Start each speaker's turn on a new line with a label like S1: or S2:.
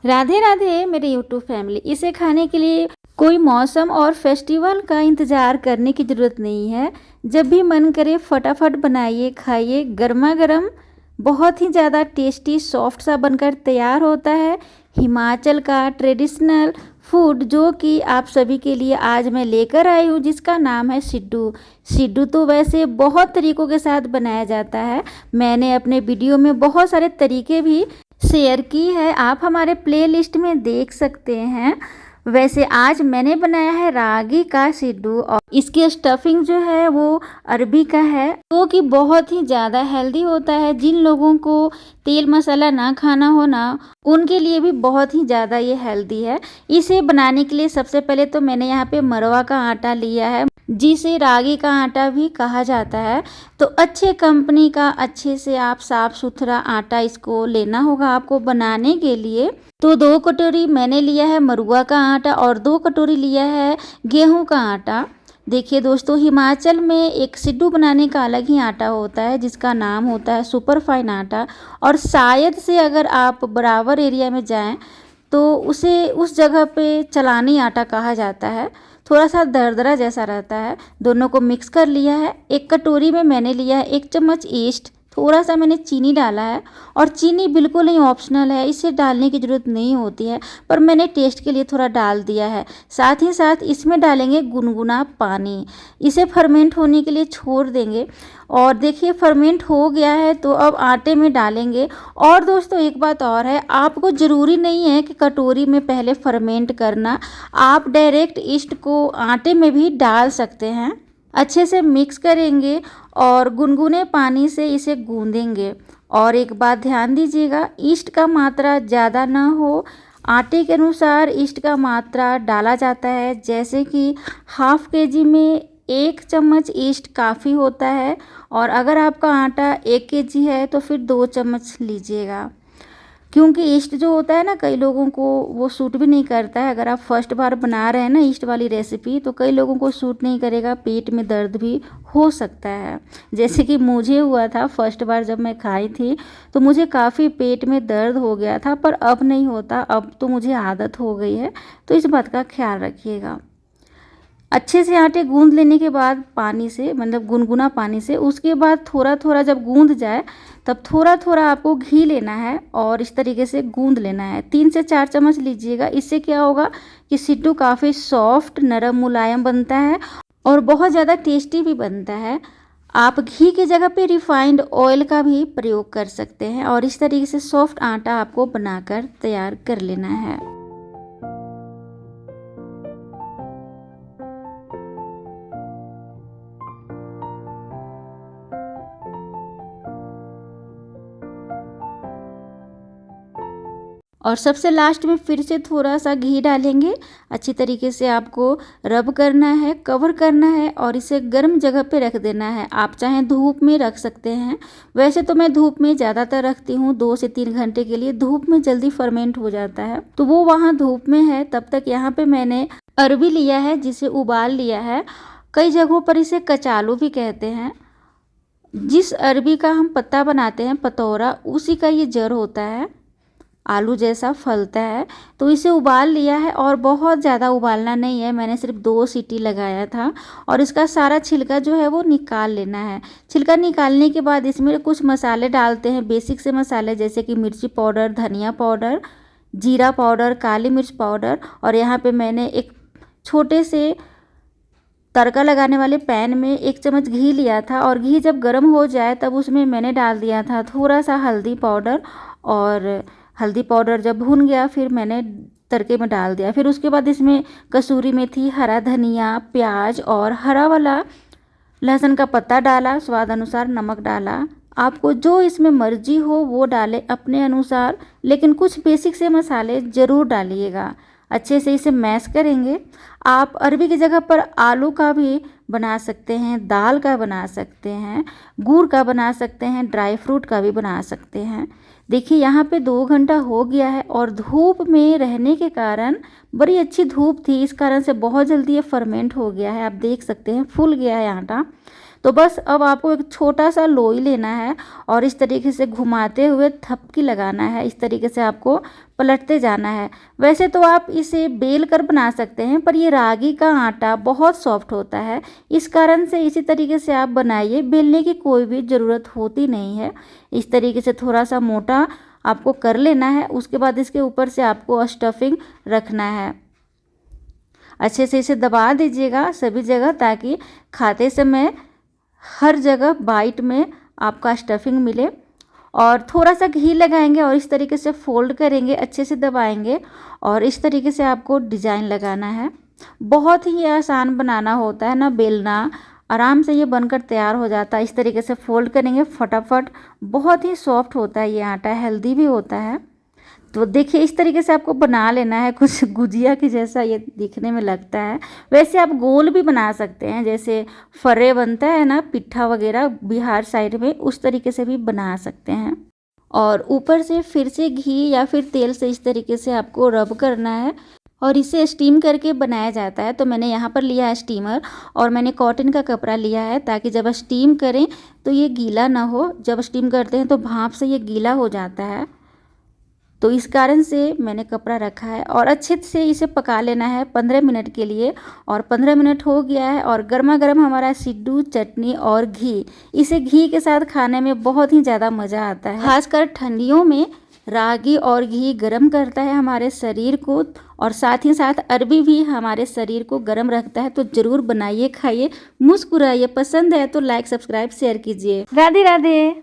S1: राधे राधे मेरे YouTube family. इसे खाने के लिए कोई मौसम और फेस्टिवल का इंतज़ार करने की ज़रूरत नहीं है। जब भी मन करे फटाफट बनाइए, खाइए। गर्मा गर्म बहुत ही ज़्यादा टेस्टी सॉफ्ट सा बनकर तैयार होता है हिमाचल का ट्रेडिशनल फूड, जो कि आप सभी के लिए आज मैं लेकर आई हूँ, जिसका नाम है सिड्डू। सिड्डू तो वैसे बहुत तरीक़ों के साथ बनाया जाता है। मैंने अपने वीडियो में बहुत सारे तरीके भी शेयर की है, आप हमारे प्लेलिस्ट में देख सकते हैं। वैसे आज मैंने बनाया है रागी का सिड्डू और इसकी स्टफिंग जो है वो अरबी का है, जो कि बहुत ही ज़्यादा हेल्दी होता है। जिन लोगों को तेल मसाला ना खाना हो ना, उनके लिए भी बहुत ही ज़्यादा ये हेल्दी है। इसे बनाने के लिए सबसे पहले तो मैंने यहाँ पे मरवा का आटा लिया है, जिसे रागी का आटा भी कहा जाता है। तो अच्छे कंपनी का अच्छे से आप साफ़ सुथरा आटा इसको लेना होगा आपको बनाने के लिए। तो 2 कटोरी मैंने लिया है मरुआ का आटा और 2 कटोरी लिया है गेहूं का आटा। देखिए दोस्तों, हिमाचल में एक सिड्डू बनाने का अलग ही आटा होता है, जिसका नाम होता है सुपर फाइन आटा। और शायद से अगर आप बराबर एरिया में जाएं तो उसे उस जगह पे चलानी आटा कहा जाता है। थोड़ा सा दरदरा जैसा रहता है। दोनों को मिक्स कर लिया है। एक कटोरी में मैंने लिया है 1 चम्मच ईस्ट, थोड़ा सा मैंने चीनी डाला है। और चीनी बिल्कुल ही ऑप्शनल है, इसे डालने की ज़रूरत नहीं होती है, पर मैंने टेस्ट के लिए थोड़ा डाल दिया है। साथ ही साथ इसमें डालेंगे गुनगुना पानी। इसे फर्मेंट होने के लिए छोड़ देंगे। और देखिए फर्मेंट हो गया है, तो अब आटे में डालेंगे। और दोस्तों एक बात और है, आपको ज़रूरी नहीं है कि कटोरी में पहले फर्मेंट करना, आप डायरेक्ट ईस्ट को आटे में भी डाल सकते हैं। अच्छे से मिक्स करेंगे और गुनगुने पानी से इसे गूंदेंगे। और एक बात ध्यान दीजिएगा, ईस्ट का मात्रा ज़्यादा ना हो। आटे के अनुसार ईस्ट का मात्रा डाला जाता है, जैसे कि हाफ केजी में 1 चम्मच ईस्ट काफ़ी होता है। और अगर आपका आटा 1 केजी है तो फिर 2 चम्मच लीजिएगा, क्योंकि ईस्ट जो होता है ना, कई लोगों को वो सूट भी नहीं करता है। अगर आप फर्स्ट बार बना रहे हैं ना ईस्ट वाली रेसिपी, तो कई लोगों को सूट नहीं करेगा, पेट में दर्द भी हो सकता है। जैसे कि मुझे हुआ था फर्स्ट बार जब मैं खाई थी, तो मुझे काफ़ी पेट में दर्द हो गया था, पर अब नहीं होता, अब तो मुझे आदत हो गई है। तो इस बात का ख्याल रखिएगा। अच्छे से आटे गूंद लेने के बाद पानी से, मतलब गुनगुना पानी से, उसके बाद थोड़ा थोड़ा जब गूंद जाए तब थोड़ा थोड़ा आपको घी लेना है और इस तरीके से गूंद लेना है। 3 से 4 चम्मच लीजिएगा। इससे क्या होगा कि सिड्डू काफ़ी सॉफ्ट, नरम, मुलायम बनता है और बहुत ज़्यादा टेस्टी भी बनता है। आप घी की जगह पे रिफाइंड ऑयल का भी प्रयोग कर सकते हैं। और इस तरीके से सॉफ्ट आटा आपको बनाकर तैयार कर लेना है। और सबसे लास्ट में फिर से थोड़ा सा घी डालेंगे। अच्छी तरीके से आपको रब करना है, कवर करना है और इसे गर्म जगह पे रख देना है। आप चाहें धूप में रख सकते हैं। वैसे तो मैं धूप में ज़्यादातर रखती हूँ, 2 से 3 घंटे के लिए। धूप में जल्दी फर्मेंट हो जाता है, तो वो वहाँ धूप में है। तब तक यहाँ पे मैंने अरबी लिया है, जिसे उबाल लिया है। कई जगहों पर इसे कचालू भी कहते हैं। जिस अरबी का हम पत्ता बनाते हैं, पतौरा, उसी का ये जड़ होता है, आलू जैसा फलता है। तो इसे उबाल लिया है और बहुत ज़्यादा उबालना नहीं है, मैंने सिर्फ 2 सीटी लगाया था। और इसका सारा छिलका जो है वो निकाल लेना है। छिलका निकालने के बाद इसमें कुछ मसाले डालते हैं, बेसिक से मसाले, जैसे कि मिर्ची पाउडर, धनिया पाउडर, जीरा पाउडर, काली मिर्च पाउडर। और यहाँ पे मैंने एक छोटे से तड़का लगाने वाले पैन में 1 चम्मच घी लिया था। और घी जब गर्म हो जाए तब उसमें मैंने डाल दिया था थोड़ा सा हल्दी पाउडर। और हल्दी पाउडर जब भून गया, फिर मैंने तड़के में डाल दिया। फिर उसके बाद इसमें कसूरी मेथी, हरा धनिया, प्याज और हरा वाला लहसुन का पत्ता डाला। स्वाद अनुसार नमक डाला। आपको जो इसमें मर्जी हो वो डालें अपने अनुसार, लेकिन कुछ बेसिक से मसाले ज़रूर डालिएगा। अच्छे से इसे मैश करेंगे। आप अरबी की जगह पर आलू का भी बना सकते हैं, दाल का बना सकते हैं, गुड़ का बना सकते हैं, ड्राई फ्रूट का भी बना सकते हैं। देखिए यहाँ पे 2 घंटा हो गया है और धूप में रहने के कारण, बड़ी अच्छी धूप थी, इस कारण से बहुत जल्दी ये फर्मेंट हो गया है। आप देख सकते हैं फूल गया है आटा। तो बस अब आपको एक छोटा सा लोई लेना है और इस तरीके से घुमाते हुए थपकी लगाना है। इस तरीके से आपको पलटते जाना है। वैसे तो आप इसे बेल कर बना सकते हैं, पर ये रागी का आटा बहुत सॉफ्ट होता है, इस कारण से इसी तरीके से आप बनाइए। बेलने की कोई भी ज़रूरत होती नहीं है। इस तरीके से थोड़ा सा मोटा आपको कर लेना है। उसके बाद इसके ऊपर से आपको स्टफिंग रखना है। अच्छे से इसे दबा दीजिएगा सभी जगह, ताकि खाते समय हर जगह बाइट में आपका स्टफिंग मिले। और थोड़ा सा घी लगाएंगे और इस तरीके से फोल्ड करेंगे, अच्छे से दबाएंगे और इस तरीके से आपको डिज़ाइन लगाना है। बहुत ही आसान बनाना होता है ना, बेलना, आराम से ये बनकर तैयार हो जाता है। इस तरीके से फोल्ड करेंगे फटाफट। बहुत ही सॉफ्ट होता है ये आटा, हेल्दी भी होता है। तो देखिए इस तरीके से आपको बना लेना है। कुछ गुजिया की जैसा ये दिखने में लगता है। वैसे आप गोल भी बना सकते हैं, जैसे फर्रे बनता है ना, पिट्ठा वगैरह बिहार साइड में, उस तरीके से भी बना सकते हैं। और ऊपर से फिर से घी या फिर तेल से इस तरीके से आपको रब करना है और इसे स्टीम करके बनाया जाता है। तो मैंने यहाँ पर लिया है स्टीमर और मैंने कॉटन का कपड़ा लिया है, ताकि जब स्टीम करें तो ये गीला ना हो। जब स्टीम करते हैं तो भाप से ये गीला हो जाता है, तो इस कारण से मैंने कपड़ा रखा है। और अच्छे से इसे पका लेना है 15 मिनट के लिए। और 15 मिनट हो गया है और गर्मा गर्म हमारा सिड्डू, चटनी और घी, इसे घी के साथ खाने में बहुत ही ज़्यादा मज़ा आता है। खासकर ठंडियों में रागी और घी गर्म करता है हमारे शरीर को, और साथ ही साथ अरबी भी हमारे शरीर को गर्म रखता है। तो ज़रूर बनाइए, खाइए, मुस्कुराइए। पसंद है तो लाइक, सब्सक्राइब, शेयर कीजिए। राधे राधे।